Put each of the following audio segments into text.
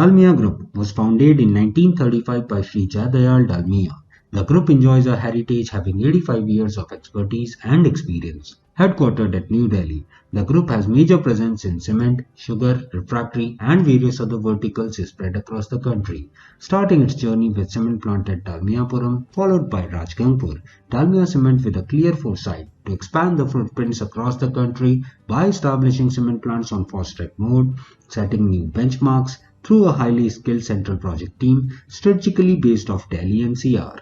Dalmia Group was founded in 1935 by Sri Jayadayal Dalmia. The group enjoys a heritage having 85 years of expertise and experience. Headquartered at New Delhi, the group has major presence in cement, sugar, refractory and various other verticals spread across the country. Starting its journey with cement plant at Dalmiapuram, followed by Rajgangpur, Dalmia Cement with a clear foresight to expand the footprints across the country by establishing cement plants on fast-track mode, setting new benchmarks through a highly skilled central project team strategically based off Delhi NCR.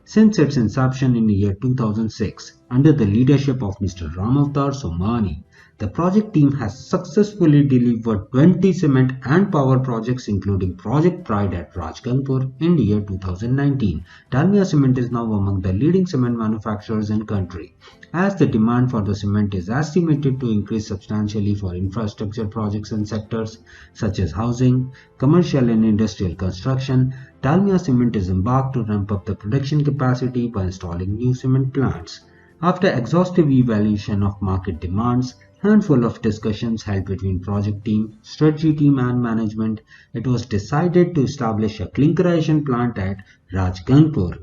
Since its inception in the year 2006, under the leadership of Mr. Ramavtar Somani, the project team has successfully delivered 20 cement and power projects including Project Pride at Rajgangpur in the year 2019. Dalmia Cement is now among the leading cement manufacturers in country, as the demand for the cement is estimated to increase substantially for infrastructure projects and sectors such as housing, commercial and industrial construction. Dalmia Cement is embarked to ramp up the production capacity by installing new cement plants. After exhaustive evaluation of market demands, handful of discussions held between project team, strategy team and management, it was decided to establish a clinkerization plant at Rajgangpur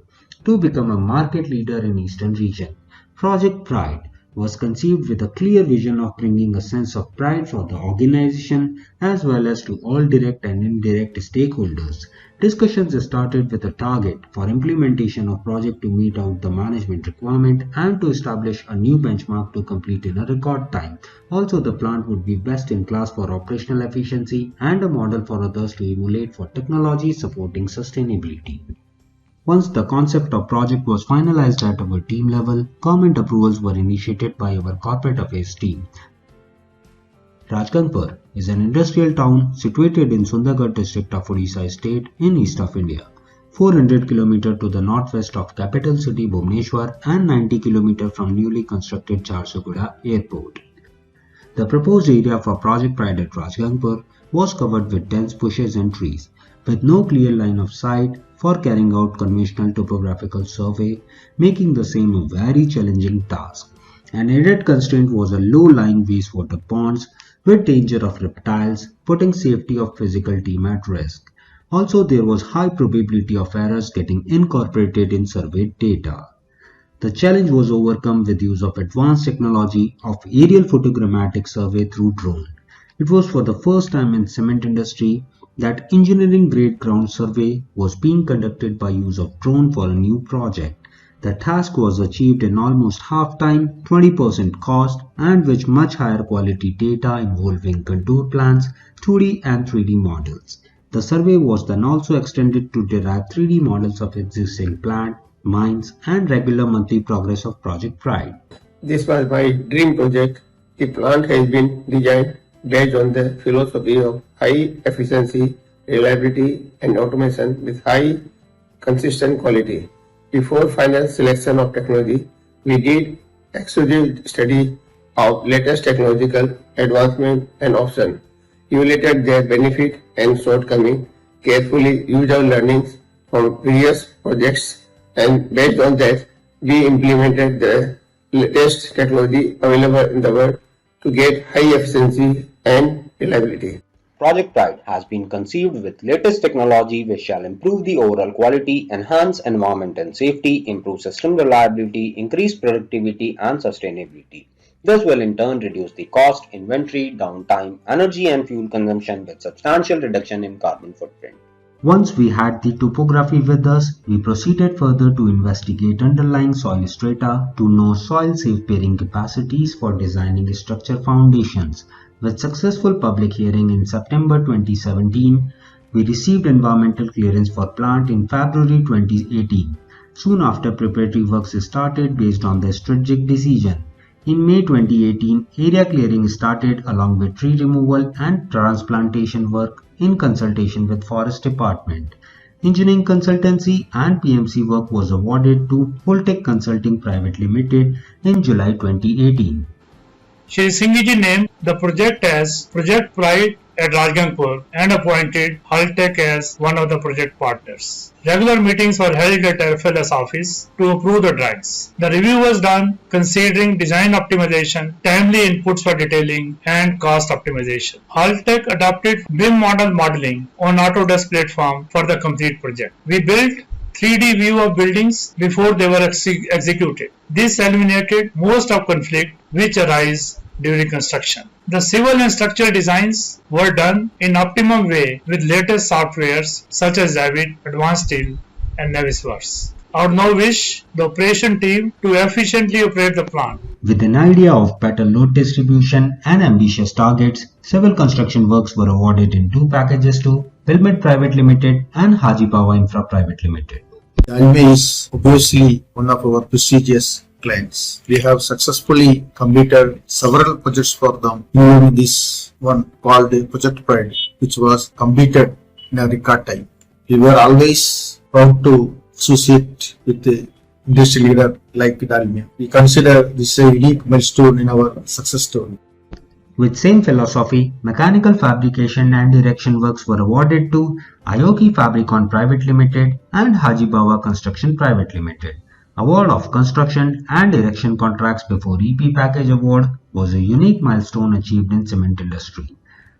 to become a market leader in eastern region. Project Pride was conceived with a clear vision of bringing a sense of pride for the organization as well as to all direct and indirect stakeholders. Discussions started with a target for implementation of project to meet out the management requirement and to establish a new benchmark to complete in a record time. Also, the plant would be best in class for operational efficiency and a model for others to emulate for technology supporting sustainability. Once the concept of project was finalized at our team level, government approvals were initiated by our corporate affairs team. Rajgangpur is an industrial town situated in Sundargarh district of Odisha state in east of India, 400 km to the northwest of capital city Bhubaneswar and 90 km from newly constructed Jharsuguda airport. The proposed area for Project Pride at Rajgangpur was covered with dense bushes and trees, with no clear line of sight for carrying out conventional topographical survey, making the same a very challenging task. An added constraint was a low-lying wastewater ponds with danger of reptiles, putting safety of physical team at risk. Also, there was high probability of errors getting incorporated in surveyed data. The challenge was overcome with use of advanced technology of aerial photogrammetric survey through drone. It was for the first time in cement industry that engineering grade ground survey was being conducted by use of drone for a new project. The task was achieved in almost half time, 20% cost and with much higher quality data involving contour plans, 2D and 3D models. The survey was then also extended to derive 3D models of existing plant, mines and regular monthly progress of Project Pride. This was my dream project. The plant has been designed based on the philosophy of high efficiency, reliability and automation with high consistent quality. Before final selection of technology, we did exhaustive study of latest technological advancement and options, evaluated their benefit and shortcoming, carefully used our learnings from previous projects, and based on that, we implemented the latest technology available in the world to get high efficiency and reliability. Project Pride has been conceived with latest technology which shall improve the overall quality, enhance environment and safety, improve system reliability, increase productivity and sustainability. This will in turn reduce the cost, inventory, downtime, energy and fuel consumption with substantial reduction in carbon footprint. Once we had the topography with us, we proceeded further to investigate underlying soil strata to know soil safe bearing capacities for designing structure foundations. With successful public hearing in September 2017, we received environmental clearance for plant in February 2018. Soon after, preparatory works started based on the strategic decision. In May 2018, area clearing started along with tree removal and transplantation work in consultation with Forest Department. Engineering consultancy and PMC work was awarded to Holtec Consulting Private Limited in July 2018. Shri Singh ji named the project as Project Pride at Rajgangpur and appointed Haltech as one of the project partners. Regular meetings were held at FLS office to approve the drawings. The review was done considering design optimization, timely inputs for detailing, and cost optimization. Haltech adopted BIM model modeling on Autodesk platform for the complete project. We built 3D view of buildings before they were executed. This eliminated most of conflict which arise during construction. The civil and structural designs were done in optimum way with latest softwares such as Revit, Advanced Steel, and Navisworks. I would now wish the operation team to efficiently operate the plant. With an idea of better load distribution and ambitious targets, civil construction works were awarded in two packages to Wilmette Private Limited and Haji Power Infra Private Limited. Dalmia is obviously one of our prestigious clients. We have successfully completed several projects for them, including this one called Project Pride, which was completed in a record time. We were always proud to associate with the industry leader like Dalmia. We consider this a unique milestone in our success story. With same philosophy, mechanical fabrication and erection works were awarded to Aoki Fabricon Private Limited and Haji Bawa Construction Private Limited. Award of construction and erection contracts before EP package award was a unique milestone achieved in cement industry.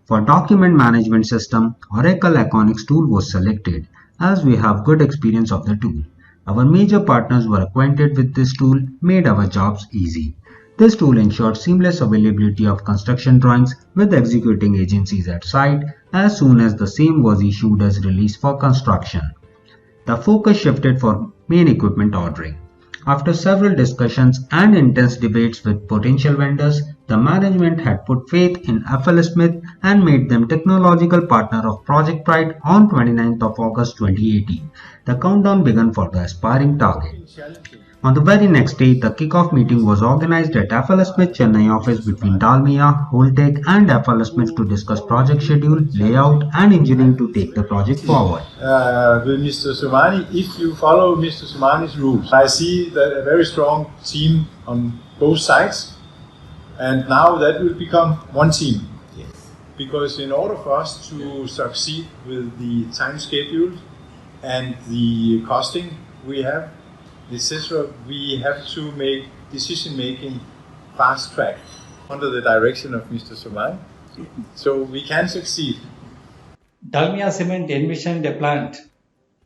For document management system, Oracle Iconics tool was selected as we have good experience of the tool. Our major partners were acquainted with this tool, made our jobs easy. This tool ensured seamless availability of construction drawings with executing agencies at site as soon as the same was issued as release for construction. The focus shifted for main equipment ordering. After several discussions and intense debates with potential vendors, the management had put faith in FLS Smith and made them technological partner of Project Pride on 29th of August 2018. The countdown began for the aspiring target. On the very next day, the kickoff meeting was organized at FLS Smith Chennai office between Dalmia, Holtec and FLS Smith to discuss project schedule, layout and engineering to take the project forward. With Mr. Somani, if you follow Mr. Somani's rules, I see that a very strong team on both sides, and now that will become one team. Yes. Because in order for us to succeed with the time schedule and the costing we have, etc., we have to make decision making fast track under the direction of Mr. Somani, so we can succeed. Dalmia Cement envisioned a plant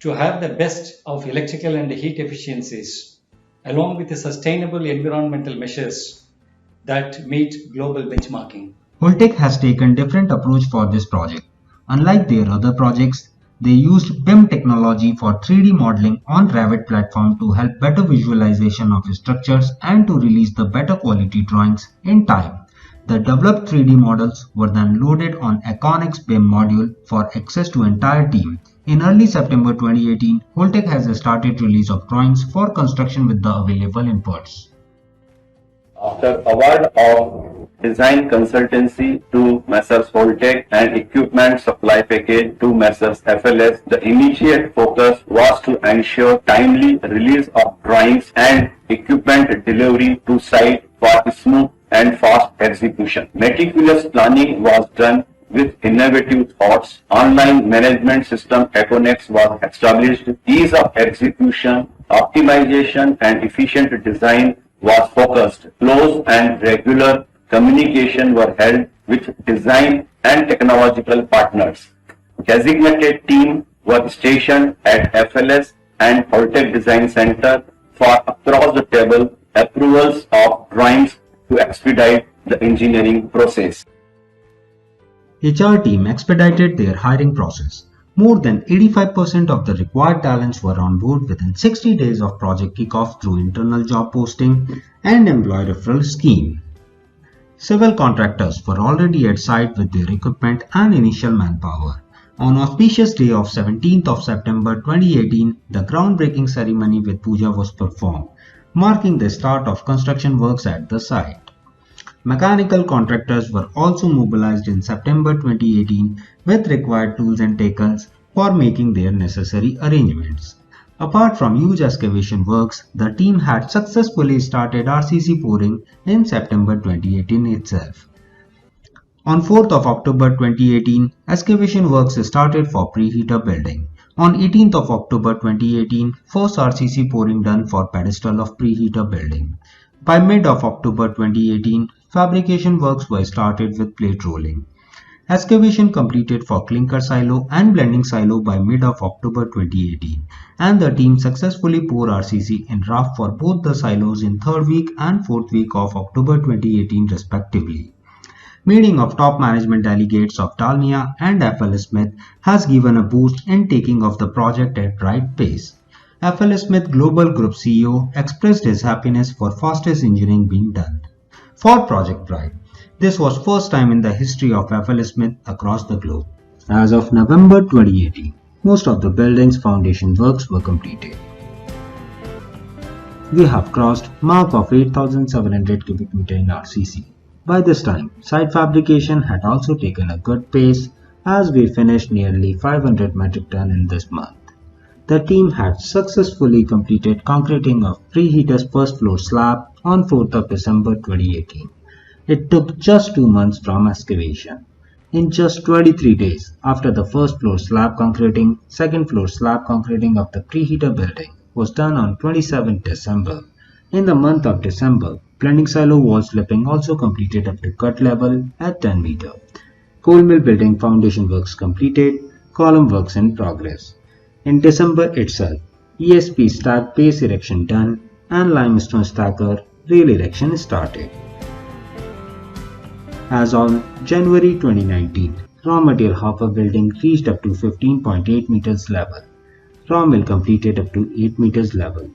to have the best of electrical and heat efficiencies, along with the sustainable environmental measures that meet global benchmarking. Holtec has taken different approach for this project. Unlike their other projects, they used BIM technology for 3D modeling on Revit platform to help better visualization of structures and to release the better quality drawings in time. The developed 3D models were then loaded on Iconics BIM module for access to entire team. In early September 2018, Holtec has started release of drawings for construction with the available inputs. After award of design consultancy to Messrs. Holtec and equipment supply package to Messrs. FLS, the immediate focus was to ensure timely release of drawings and equipment delivery to site for smooth and fast execution. Meticulous planning was done with innovative thoughts. Online management system Iconics was established. Ease of execution, optimization and efficient design was focused. Close and regular communication were held with design and technological partners. Designated team were stationed at FLS and Holtec Design Center for across the table approvals of drawings to expedite the engineering process. HR team expedited their hiring process. More than 85% of the required talents were on board within 60 days of project kickoff through internal job posting and employee referral scheme. Civil contractors were already at site with their equipment and initial manpower. On auspicious day of 17th of September 2018, the groundbreaking ceremony with puja was performed, marking the start of construction works at the site. Mechanical contractors were also mobilized in September 2018 with required tools and tackles for making their necessary arrangements. Apart from huge excavation works, the team had successfully started RCC pouring in September 2018 itself. On 4th of October 2018, excavation works started for preheater building. On 18th of October 2018, first RCC pouring done for pedestal of preheater building. By mid of October 2018, fabrication works were started with plate rolling. Excavation completed for clinker silo and blending silo by mid of October 2018, and the team successfully poured RCC in rough for both the silos in 3rd week and 4th week of October 2018 respectively. Meeting of top management delegates of Dalmia and FL Smith has given a boost in taking of the project at right pace. FL Smith Global Group CEO expressed his happiness for fastest engineering being done. For Project Pride, this was first time in the history of FL Smith across the globe. As of November 2018, most of the building's foundation works were completed. We have crossed mark of 8,700 cubic meter in RCC. By this time, site fabrication had also taken a good pace as we finished nearly 500 metric ton in this month. The team had successfully completed concreting of preheater's first floor slab on 4th of December 2018. It took just 2 months from excavation. In just 23 days after the first floor slab concreting, second floor slab concreting of the preheater building was done on 27th December. In the month of December, blending silo wall slipping also completed up to cut level at 10 meter. Coal mill building foundation works completed, column works in progress. In December itself, ESP stack base erection done and limestone stacker rail erection started. As on January 2019, raw material hopper building reached up to 15.8 meters level. Raw mill completed up to 8 meters level.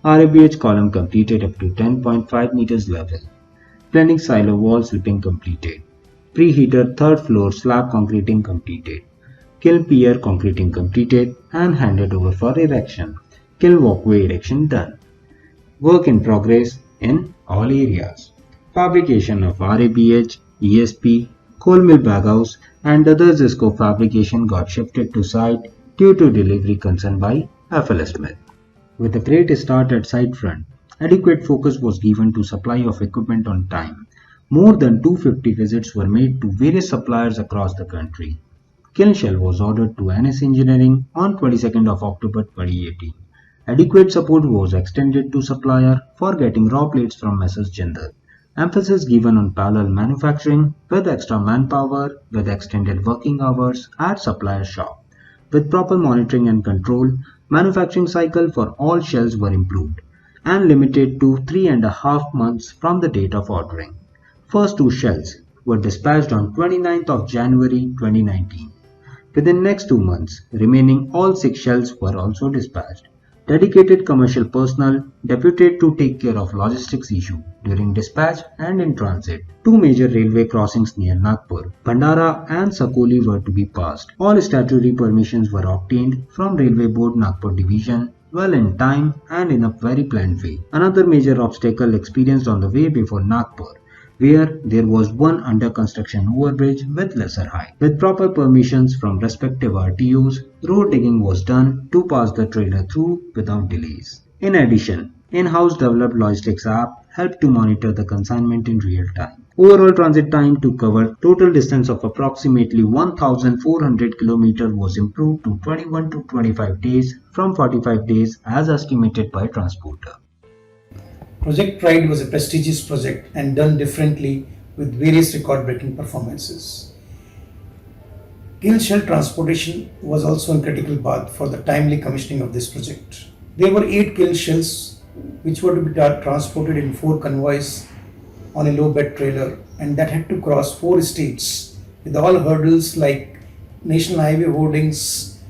RABH column completed up to 10.5 meters level. Blending silo wall slipping completed. Preheater third floor slab concreting completed. Kiln pier concreting completed and handed over for erection. Kiln walkway erection done. Work in progress in all areas. Fabrication of RABH, ESP, coal mill baghouse and other Zisco fabrication got shifted to site due to delivery concern by FL Smith. With a great start at site front, adequate focus was given to supply of equipment on time. More than 250 visits were made to various suppliers across the country. Kiln shell was ordered to NS Engineering on 22nd of October 2018. Adequate support was extended to supplier for getting raw plates from Messrs Jindal. Emphasis given on parallel manufacturing with extra manpower with extended working hours at supplier shop. With proper monitoring and control, manufacturing cycle for all shells were improved and limited to 3.5 months from the date of ordering. First 2 shells were dispatched on 29th of January 2019. Within next 2 months, remaining all 6 shells were also dispatched. Dedicated commercial personnel deputed to take care of logistics issue during dispatch and in transit. 2 major railway crossings near Nagpur, Bhandara and Sakoli were to be passed. All statutory permissions were obtained from Railway Board Nagpur Division well in time and in a very planned way. Another major obstacle experienced on the way before Nagpur, where there was one under construction overbridge with lesser height. With proper permissions from respective RTOs, road digging was done to pass the trailer through without delays. In addition, in-house developed logistics app helped to monitor the consignment in real time. Overall transit time to cover total distance of approximately 1,400 km was improved to 21 to 25 days from 45 days as estimated by transporter. Project Pride was a prestigious project and done differently with various record-breaking performances. Kiln shell transportation was also a critical path for the timely commissioning of this project. There were 8 kiln shells which were to be transported in 4 convoys on a low bed trailer, and that had to cross 4 states with all hurdles like national highway hoardings,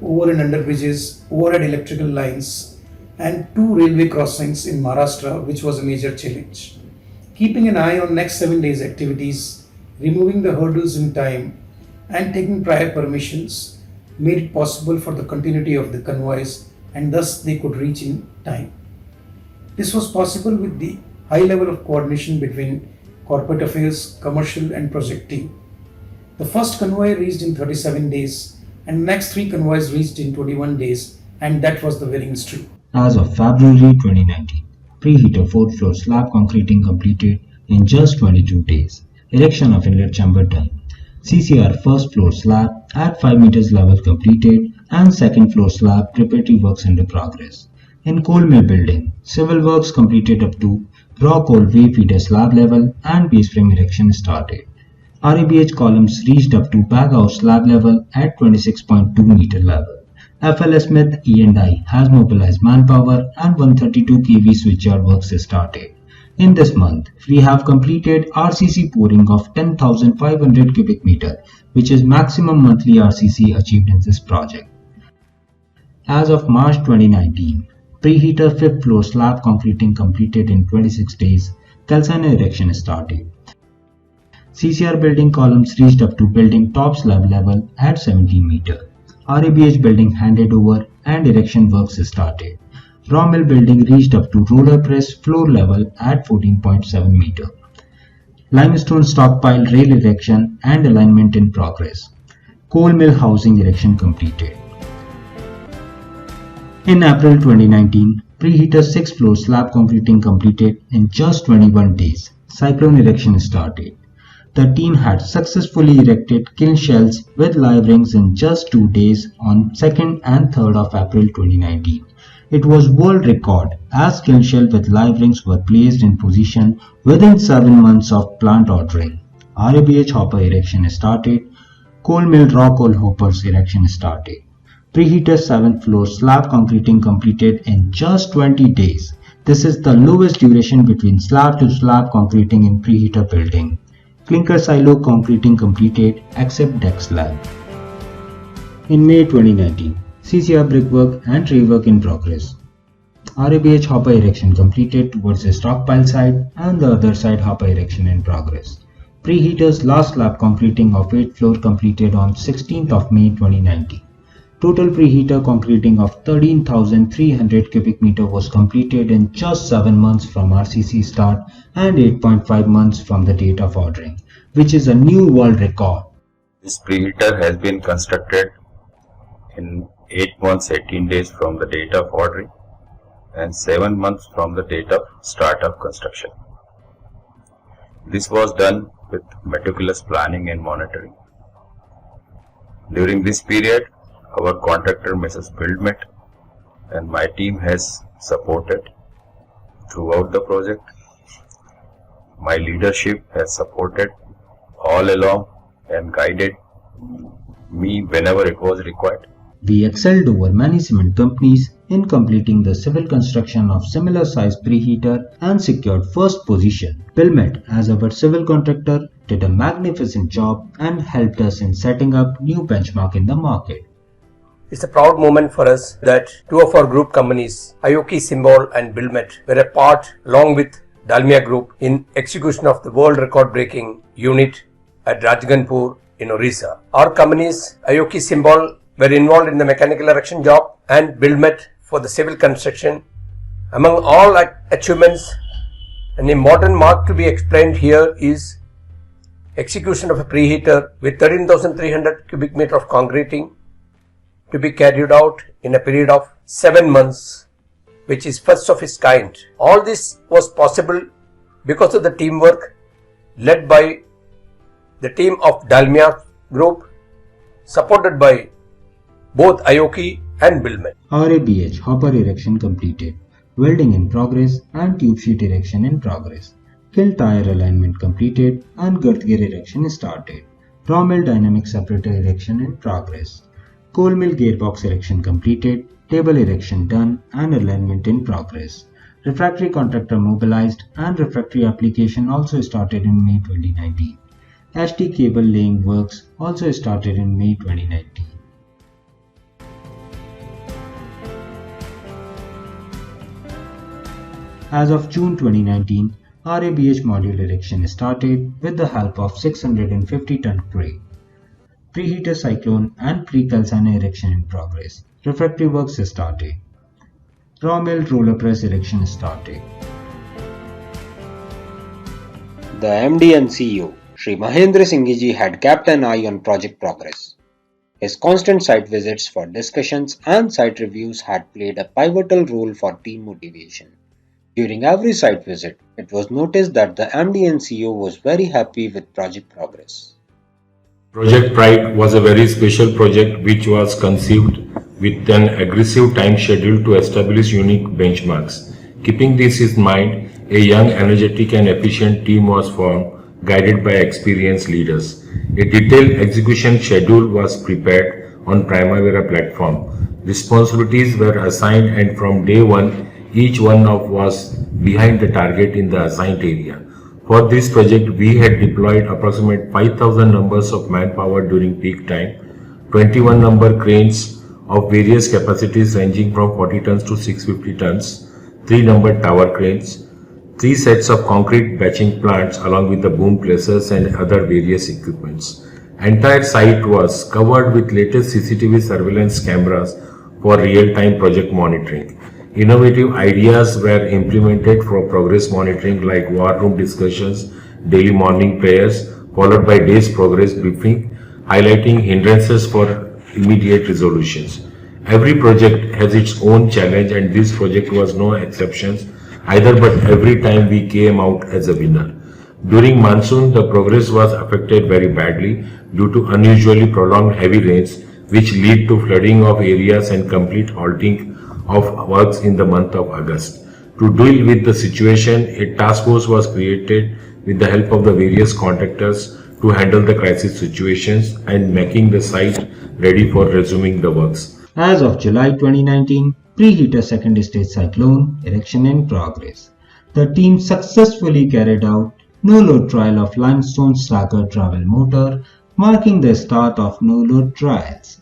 over and under bridges, overhead electrical lines, and 2 railway crossings in Maharashtra, which was a major challenge. Keeping an eye on next 7 days activities, removing the hurdles in time and taking prior permissions made it possible for the continuity of the convoys, and thus they could reach in time. This was possible with the high level of coordination between corporate affairs, commercial and project team. The first convoy reached in 37 days and next 3 convoys reached in 21 days, and that was the winning streak. As of February 2019, preheater 4th floor slab concreting completed in just 22 days. Erection of inlet chamber done. CCR first floor slab at 5 meters level completed and second floor slab preparatory works under progress. In coal mill building, civil works completed up to raw coal way feeder slab level and base frame erection started. RABH columns reached up to bag house slab level at 26.2 meter level. FLS Smith E&I has mobilized manpower and 132 kV switchyard works started. In this month, we have completed RCC pouring of 10,500 cubic meter, which is maximum monthly RCC achieved in this project. As of March 2019, preheater 5th floor slab concreting completed in 26 days, calciner erection started. CCR building columns reached up to building top slab level at 17 meter. RABH building handed over and erection works started. Raw mill building reached up to roller press floor level at 14.7 meter. Limestone stockpile rail erection and alignment in progress. Coal mill housing erection completed. In April 2019, preheater 6th floor slab concreting completed in just 21 days. Cyclone erection started. The team had successfully erected kiln shells with live rings in just 2 days on 2nd and 3rd of April 2019. It was world record as kiln shell with live rings were placed in position within 7 months of plant ordering. RABH hopper erection started. Coal mill raw coal hoppers erection started. Preheater 7th floor slab concreting completed in just 20 days. This is the lowest duration between slab to slab concreting in preheater building. Clinker silo concreting completed except deck slab. In May 2019, CCR brickwork and tree work in progress. RABH hopper erection completed towards the stockpile side and the other side hopper erection in progress. Preheater's last slab concreting of 8th floor completed on 16th of May 2019. Total preheater concreting of 13,300 cubic meter was completed in just 7 months from RCC start and 8.5 months from the date of ordering, which is a new world record. This preheater has been constructed in 8 months 18 days from the date of ordering and 7 months from the date of start of construction. This was done with meticulous planning and monitoring. During this period, our contractor Mrs. Buildmet and my team has supported throughout the project. My leadership has supported all along and guided me whenever it was required. We excelled over many cement companies in completing the civil construction of similar size preheater and secured first position. Buildmet, as our civil contractor, did a magnificent job and helped us in setting up new benchmark in the market. It's a proud moment for us that two of our group companies, Aoki Symbol and Buildmet, were a part along with Dalmia Group in execution of the world record breaking unit at Rajganpur in Orissa. Our companies, Aoki Symbol, were involved in the mechanical erection job and Buildmet for the civil construction. Among all achievements, an important mark to be explained here is execution of a preheater with 13,300 cubic meter of concreting to be carried out in a period of 7 months, which is first of its kind. All this was possible because of the teamwork led by the team of Dalmia Group, supported by both Aoki and Buildmet. RABH hopper erection completed, welding in progress and tube sheet erection in progress. Kiln tire alignment completed and girth gear erection started. Raw mill dynamic separator erection in progress. Coal mill gearbox erection completed, table erection done and alignment in progress. Refractory contractor mobilized and refractory application also started in May 2019. HT cable laying works also started in May 2019. As of June 2019, RABH module erection started with the help of 650 ton crane. Preheater cyclone and pre-calciner erection in progress. Refractory works started. Raw mill roller press erection started. The MD and CEO, Sri Mahendra Singh Ji, had kept an eye on project progress. His constant site visits for discussions and site reviews had played a pivotal role for team motivation. During every site visit, it was noticed that the MD and CEO was very happy with project progress. Project Pride was a very special project which was conceived with an aggressive time schedule to establish unique benchmarks. Keeping this in mind, a young, energetic and efficient team was formed, guided by experienced leaders. A detailed execution schedule was prepared on Primavera platform. Responsibilities were assigned and from day one, each one of was behind the target in the assigned area. For this project, we had deployed approximately 5,000 numbers of manpower during peak time, 21 number cranes of various capacities ranging from 40 tons to 650 tons, 3 number tower cranes, 3 sets of concrete batching plants along with the boom placers and other various equipments. Entire site was covered with latest CCTV surveillance cameras for real-time project monitoring. Innovative ideas were implemented for progress monitoring like war room discussions, daily morning prayers, followed by day's progress briefing, highlighting hindrances for immediate resolutions. Every project has its own challenge and this project was no exception either, but every time we came out as a winner. During monsoon, the progress was affected very badly due to unusually prolonged heavy rains which lead to flooding of areas and complete halting of works in the month of August. To deal with the situation, a task force was created with the help of the various contractors to handle the crisis situations and making the site ready for resuming the works. As of July 2019, preheater second stage cyclone erection in progress. The team successfully carried out no-load trial of limestone stacker travel motor, marking the start of no-load trials.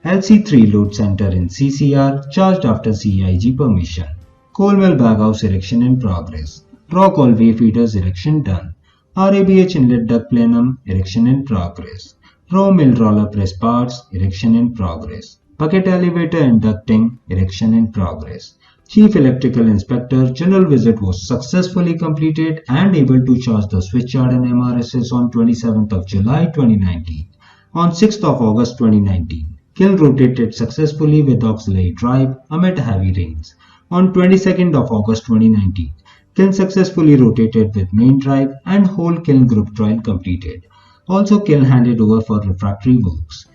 LC3 load center in CCR charged after CIG permission. Coal mill baghouse erection in progress. Rock all way feeders erection done. RABH inlet duct plenum erection in progress. Raw mill roller press parts erection in progress. Bucket elevator and ducting erection in progress. Chief Electrical Inspector General visit was successfully completed and able to charge the switchyard and MRSS on 27th of July 2019. On 6th of August 2019, kiln rotated successfully with auxiliary drive amid heavy rains. On 22nd of August 2019, kiln successfully rotated with main drive and whole kiln group trial completed. Also kiln handed over for refractory works.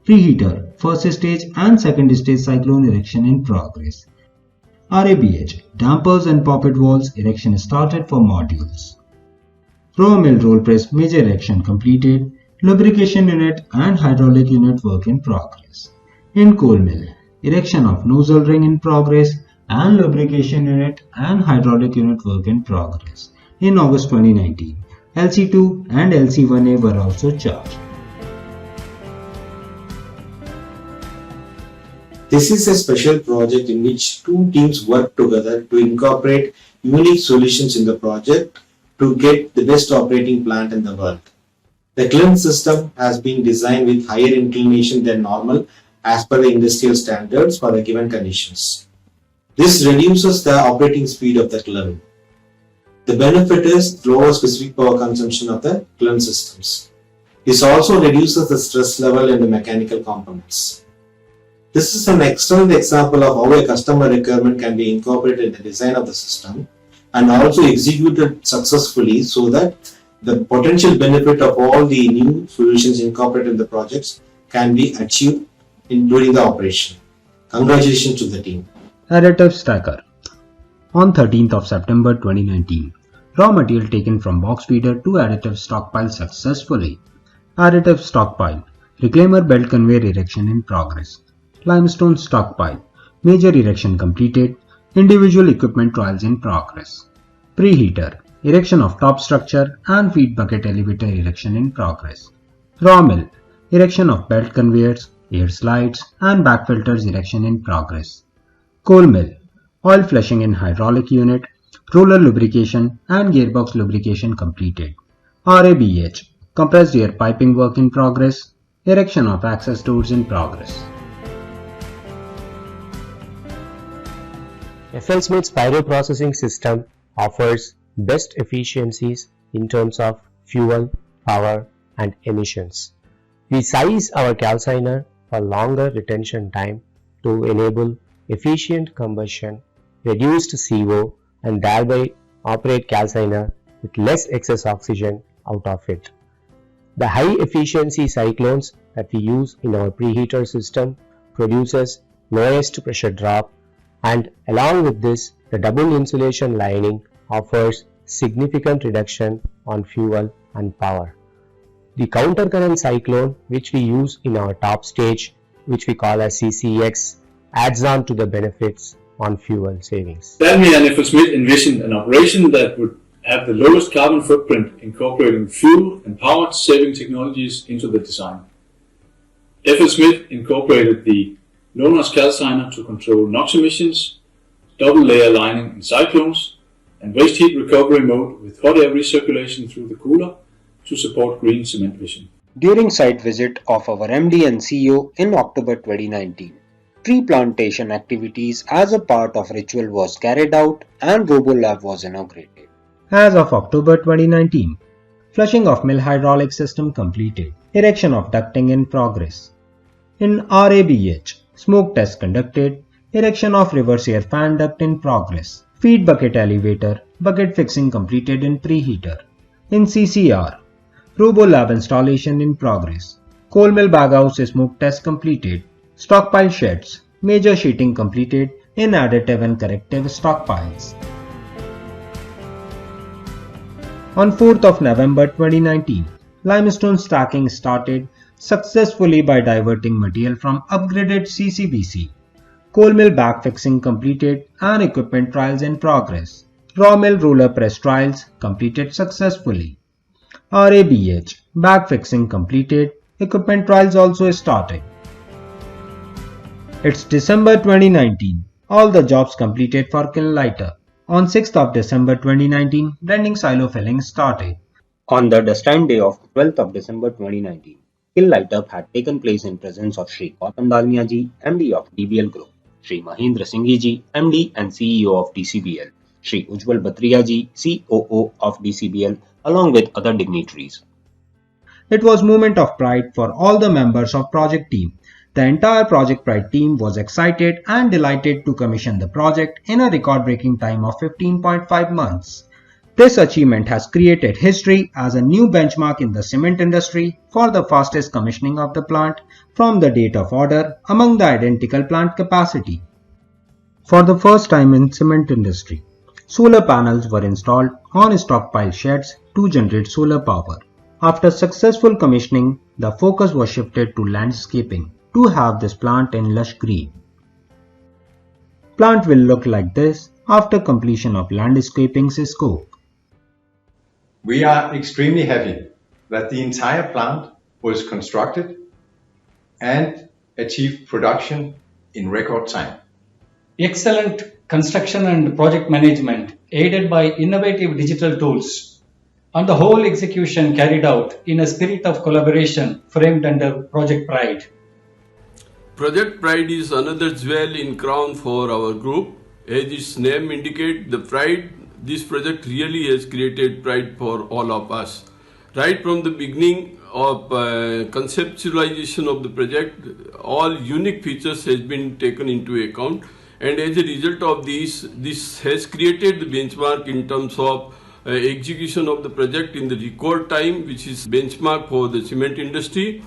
Preheater, first stage and second stage cyclone erection in progress. RABH, dampers and poppet walls erection started for modules. Raw mill roll press major erection completed. Lubrication unit and hydraulic unit work in progress. In coal mill, erection of nozzle ring in progress and lubrication unit and hydraulic unit work in progress. In August 2019, LC2 and LC1A were also charged. This is a special project in which two teams work together to incorporate unique solutions in the project to get the best operating plant in the world. The kiln system has been designed with higher inclination than normal as per the industrial standards for the given conditions. This reduces the operating speed of the kiln. The benefit is lower specific power consumption of the kiln systems. This also reduces the stress level in the mechanical components. This is an excellent example of how a customer requirement can be incorporated in the design of the system and also executed successfully so that the potential benefit of all the new solutions incorporated in the projects can be achieved during the operation. Congratulations to the team. Additive stacker. On 13th of September 2019, raw material taken from box feeder to additive stockpile successfully. Additive stockpile. Reclaimer belt conveyor erection in progress. Limestone stockpile. Major erection completed. Individual equipment trials in progress. Preheater. Erection of top structure and feed bucket elevator erection in progress. Raw mill. Erection of belt conveyors, air slides and back filters erection in progress. Coal mill. Oil flushing in hydraulic unit, roller lubrication and gearbox lubrication completed. RABH. Compressed air piping work in progress. Erection of access doors in progress. FLSmith's pyroprocessing system offers best efficiencies in terms of fuel, power and emissions. We size our calciner for longer retention time to enable efficient combustion reduced CO and thereby operate calciner with less excess oxygen out of it. The high efficiency cyclones that we use in our preheater system produces lowest pressure drop, and along with this the double insulation lining offers significant reduction on fuel and power. The countercurrent cyclone which we use in our top stage, which we call as CCX, adds on to the benefits on fuel savings. Dalmia and FLSmidth envisioned an operation that would have the lowest carbon footprint, incorporating fuel and power saving technologies into the design. FLSmidth incorporated the NONAS calciner to control NOx emissions, double layer lining in cyclones, and waste heat recovery mode with hot air recirculation through the cooler to support green cement vision. During site visit of our MD and CEO in October 2019, tree plantation activities as a part of ritual was carried out and RoboLab was inaugurated. As of October 2019, flushing of mill hydraulic system completed. Erection of ducting in progress. In RABH, smoke test conducted. Erection of reverse air fan duct in progress. Feed bucket elevator, bucket fixing completed in preheater. In CCR, RoboLab installation in progress. Coal mill baghouse smoke test completed. Stockpile sheds, major sheeting completed in additive and corrective stockpiles. On 4th of November 2019, limestone stacking started successfully by diverting material from upgraded CCBC. Coal mill back fixing completed and equipment trials in progress. Raw mill roller press trials completed successfully. RABH back fixing completed, equipment trials also started. It's December 2019. All the jobs completed for kiln lighter. On 6th of December 2019, blending silo filling started. On the destined day of 12th of December 2019, kiln light-up had taken place in presence of Shri Gautam Dalmia ji, MD of DBL Group, Shri Mahendra Singh ji, MD and CEO of DCBL, Shri Ujjwal Batriya ji, COO of DCBL, along with other dignitaries. It was moment of pride for all the members of project team. The entire Project Pride team was excited and delighted to commission the project in a record-breaking time of 15.5 months. This achievement has created history as a new benchmark in the cement industry for the fastest commissioning of the plant from the date of order among the identical plant capacity. For the first time in cement industry, solar panels were installed on stockpile sheds to generate solar power. After successful commissioning, the focus was shifted to landscaping to have this plant in lush green. Plant will look like this after completion of landscaping scope. We are extremely happy that the entire plant was constructed and achieved production in record time. Excellent construction and project management aided by innovative digital tools, and the whole execution carried out in a spirit of collaboration framed under Project Pride. Project Pride is another jewel in crown for our group. As its name indicates, the pride, this project really has created pride for all of us. Right from the beginning of conceptualization of the project, all unique features has been taken into account, and as a result of this has created the benchmark in terms of execution of the project in the record time, which is benchmark for the cement industry.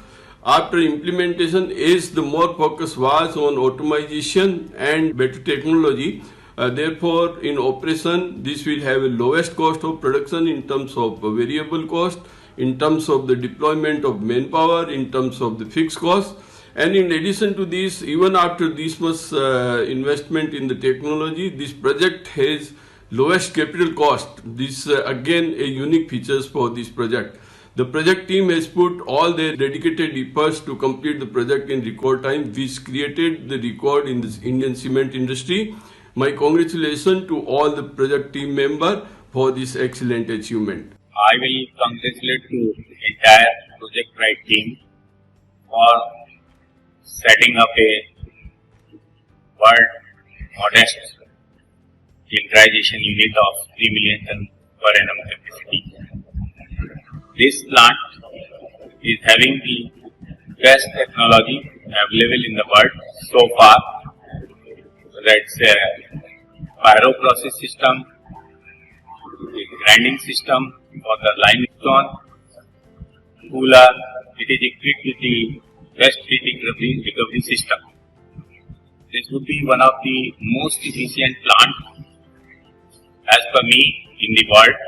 After implementation, as the more focus was on automation and better technology, therefore in operation this will have a lowest cost of production in terms of variable cost, in terms of the deployment of manpower, in terms of the fixed cost. And in addition to this, even after this much investment in the technology, this project has lowest capital cost. This again a unique features for this project. The project team has put all their dedicated efforts to complete the project in record time, which created the record in the Indian cement industry. My congratulations to all the project team members for this excellent achievement. I will congratulate to the entire Project Pride team for setting up a world modest clinkerization unit of 3 million ton per annum capacity. This plant is having the best technology available in the world so far. That's pyro process system, the grinding system for the limestone, cooler. It is equipped with the best heat recovery system. This would be one of the most efficient plant as per me in the world,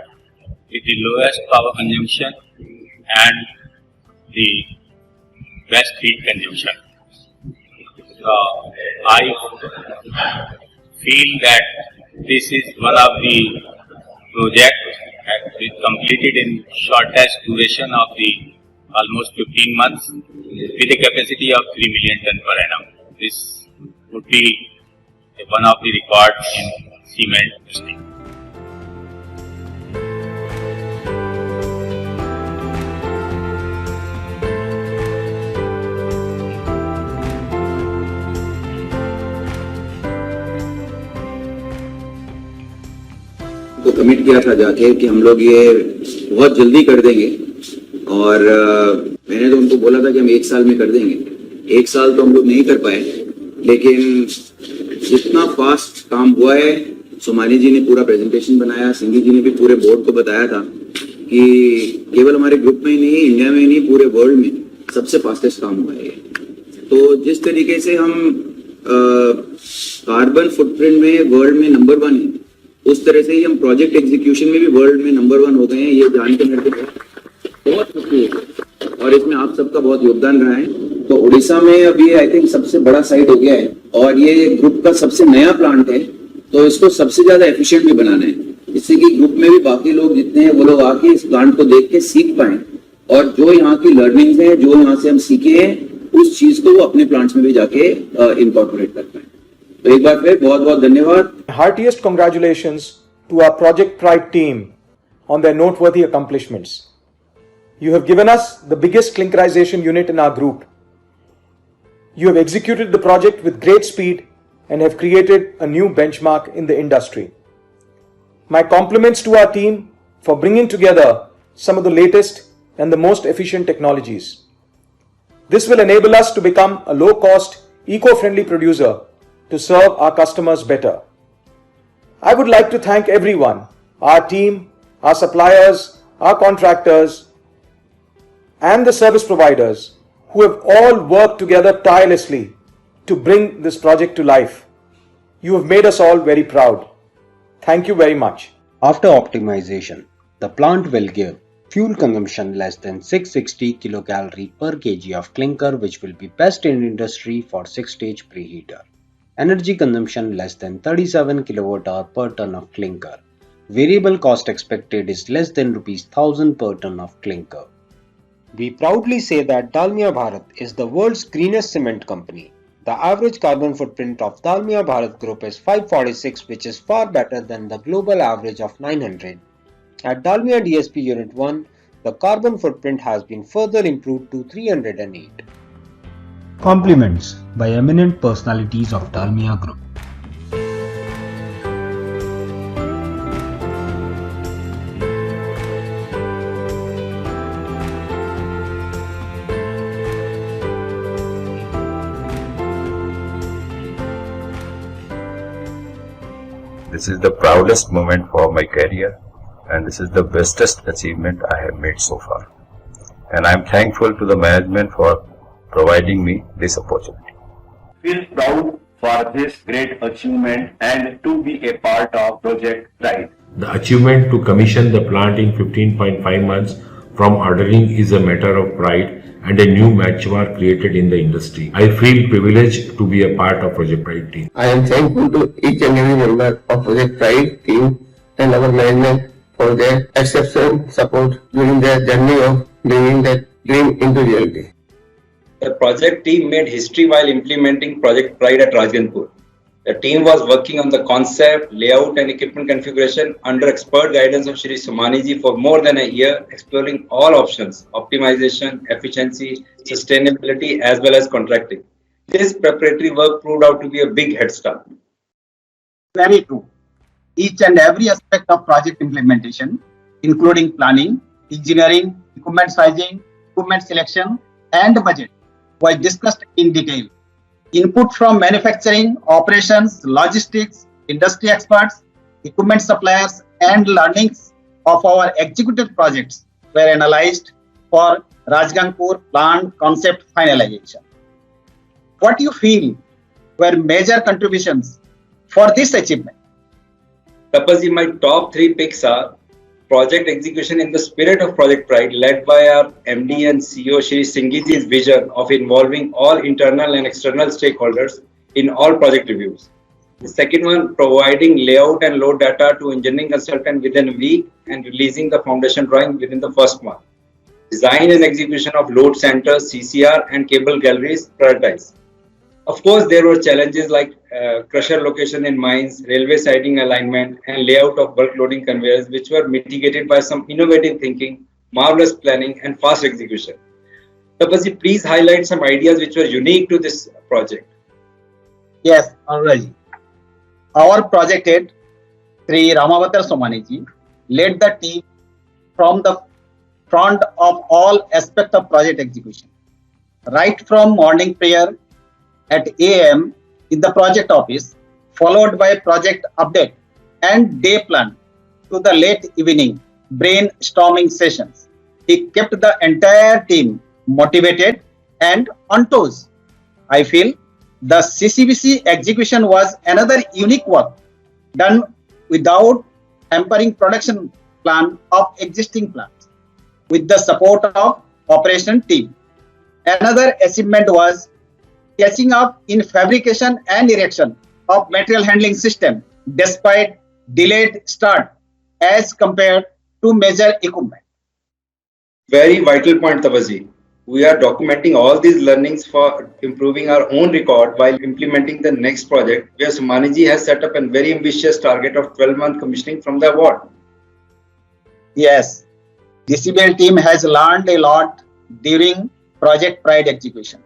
with the lowest power consumption and the best heat consumption. I feel that this is one of the projects that is completed in shortest duration of the almost 15 months with a capacity of 3 million ton per annum. This would be one of the records in cement industry. तो commit किया था जाके कि हम लोग ये बहुत जल्दी कर देंगे और मैंने तो उनको बोला था कि हम 1 साल में कर देंगे। 1 साल तो हम लोग नहीं कर पाए, लेकिन जितना फास्ट काम हुआ है, सोमानी जी ने पूरा प्रेजेंटेशन बनाया, सिंघी जी ने भी पूरे बोर्ड को बताया था कि केवल हमारे ग्रुप में ही नहीं, इंडिया में ही नहीं, पूरे वर्ल्ड में सबसे फास्टेस्ट काम हुआ है। तो जिस तरीके से हम कार्बन फुटप्रिंट में वर्ल्ड में नंबर 1 है, उस तरह से ही हम प्रोजेक्ट एग्जीक्यूशन में भी वर्ल्ड में नंबर 1 हो गए हैं। ये जान के मेरे को बहुत खुशी है और इसमें आप सबका बहुत योगदान रहा है। तो उड़ीसा में अभी आई थिंक सबसे बड़ा साइट हो गया है और ये ग्रुप का सबसे नया प्लांट है, तो इसको सबसे ज्यादा एफिशिएंट भी बनाना है, जिससे कि ग्रुप में भी बाकी लोग जितने हैं वो लोग आके इस प्लांट को देख के सीख पाए और जो यहाँ की लर्निंग्स है, जो यहाँ से हम सीखे हैं, उस चीज को वो अपने प्लांट्स में भी जाके इनकॉर्पोरेट कर पाए। तो एक बार फिर बहुत बहुत धन्यवाद। Heartiest congratulations to our Project Pride team on their noteworthy accomplishments. You have given us the biggest clinkerization unit in our group. You have executed the project with great speed and have created a new benchmark in the industry. My compliments to our team for bringing together some of the latest and the most efficient technologies. This will enable us to become a low-cost, eco-friendly producer to serve our customers better. I would like to thank everyone, our team, our suppliers, our contractors, and the service providers who have all worked together tirelessly to bring this project to life. You have made us all very proud. Thank you very much. After optimization, the plant will give fuel consumption less than 660 kilocalorie per kg of clinker, which will be best in industry for 6-stage preheater. Energy consumption less than 37 kWh per ton of clinker. Variable cost expected is less than ₹1,000 per ton of clinker. We proudly say that Dalmia Bharat is the world's greenest cement company. The average carbon footprint of Dalmia Bharat Group is 546, which is far better than the global average of 900. At Dalmia DSP Unit 1, the carbon footprint has been further improved to 308. Compliments by eminent personalities of Dalmia Group. This is the proudest moment for my career, and this is the bestest achievement I have made so far. And I am thankful to the management for providing me this opportunity. Feel proud for this great achievement and to be a part of Project Pride. The achievement to commission the plant in 15.5 months from ordering is a matter of pride and a new benchmark created in the industry. I feel privileged to be a part of Project Pride team. I am thankful to each and every member of Project Pride team and our management for their exceptional support during their journey of bringing that dream into reality. The project team made history while implementing Project Pride at Rajgangpur. The team was working on the concept, layout and equipment configuration under expert guidance of Shri Somani ji for more than a year, exploring all options, optimization, efficiency, sustainability as well as contracting. This preparatory work proved out to be a big head start. Very true. Each and every aspect of project implementation, including planning, engineering, equipment sizing, equipment selection and budget, was discussed in detail. Input from manufacturing, operations, logistics, industry experts, equipment suppliers, and learnings of our executed projects were analyzed for Rajgangpur plant concept finalization. What do you feel were major contributions for this achievement? Tapaji, my top 3 picks are project execution in the spirit of Project Pride, led by our MD and CEO Shri Singhiji's vision of involving all internal and external stakeholders in all project reviews. The second one, providing layout and load data to engineering consultant within a week and releasing the foundation drawing within the first month. Design and execution of load centers, CCR and cable galleries prioritized. Of course, there were challenges like crusher location in mines, railway siding alignment, and layout of bulk loading conveyors, which were mitigated by some innovative thinking, marvelous planning, and fast execution. Tapaji, please highlight some ideas which were unique to this project. Yes, already. Our project head, Sri Ramavatar Somaniji, led the team from the front of all aspects of project execution. Right from morning prayer at 8 a.m. in the project office, followed by project update and day plan to the late evening brainstorming sessions. He kept the entire team motivated and on toes. I feel the CCBC execution was another unique work done without hampering production plan of existing plants with the support of operation team. Another achievement was catching up in fabrication and erection of material handling system despite delayed start as compared to major equipment. Very vital point, Tapaji. We are documenting all these learnings for improving our own record while implementing the next project, where Somaniji has set up a very ambitious target of 12-month commissioning from the award. Yes, DCBL team has learned a lot during Project Pride execution.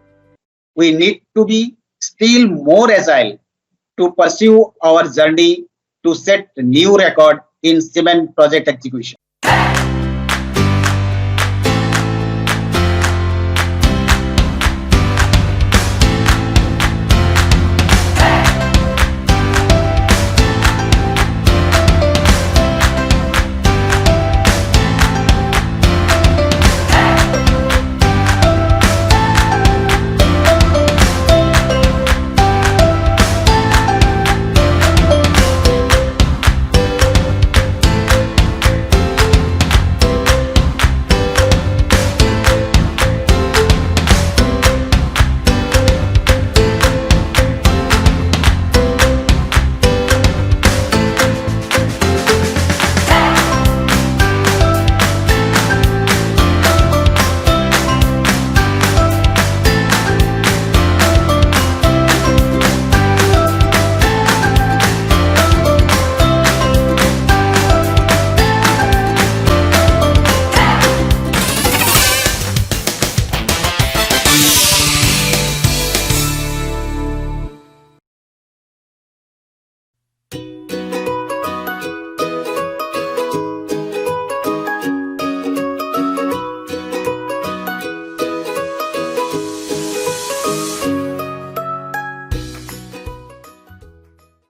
We need to be still more agile to pursue our journey to set new record in cement project execution.